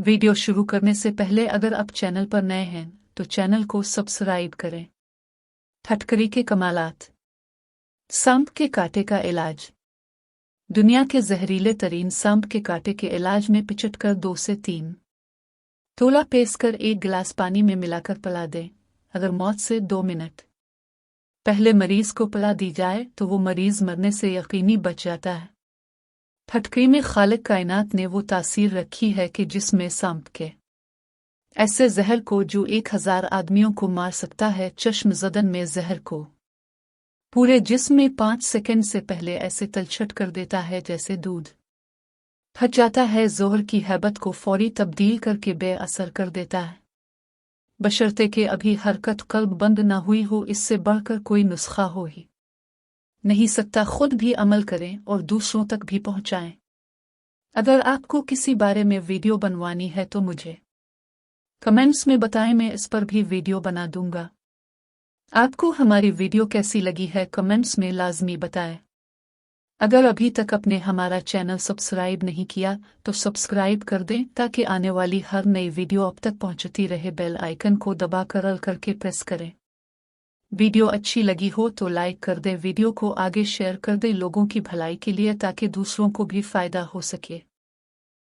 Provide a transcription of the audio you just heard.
Video शुरू करने से पहले अगर आप चैनल पर नए हैं तो चैनल को सब्सक्राइब करें। फटकरी के कमालात। सांप के कांटे का इलाज। दुनिया के जहरीले तरीन सांप के कांटे के इलाज में पिचटकर 2 से 3 तोला पेस कर 1 गिलास पानी में मिलाकर पिला दें। अगर मौत से 2 मिनट पहले मरीज को पिला दी जाए तो वो मरीज मरने से यकीनी बच जाता है। फटकरी में खालिक कायनात ने वो तासीर रखी है कि जिसमें सांप के ऐसे जहर को जो 1000 आदमियों को मार सकता है, चश्म ज़दन में जहर को पूरे जिस्म में 5 सेकंड से पहले ऐसे तलछट कर देता है जैसे दूध फट जाता है। जोहर की हैबत को फौरी तब्दील करके बेअसर कर देता है, बशर्ते कि अभी हरकत कल्ब बंद ना हुई हो। इससे बढ़कर कोई नुस्खा हो ही नहीं सकता। खुद भी अमल करें और दूसरों तक भी पहुंचाएं। अगर आपको किसी बारे में वीडियो बनवानी है तो मुझे कमेंट्स में बताएं, मैं इस पर भी वीडियो बना दूंगा। आपको हमारी वीडियो कैसी लगी है कमेंट्स में लाजमी बताएं। अगर अभी तक आपने हमारा चैनल सब्सक्राइब नहीं किया तो सब्सक्राइब कर दें ताकि आने वाली हर नई वीडियो अब तक पहुंचती रहे। बेल आइकन को दबाकर ऑल करके प्रेस करें। वीडियो अच्छी लगी हो तो लाइक कर दें, वीडियो को आगे शेयर कर दें लोगों की भलाई के लिए ताकि दूसरों को भी फायदा हो सके।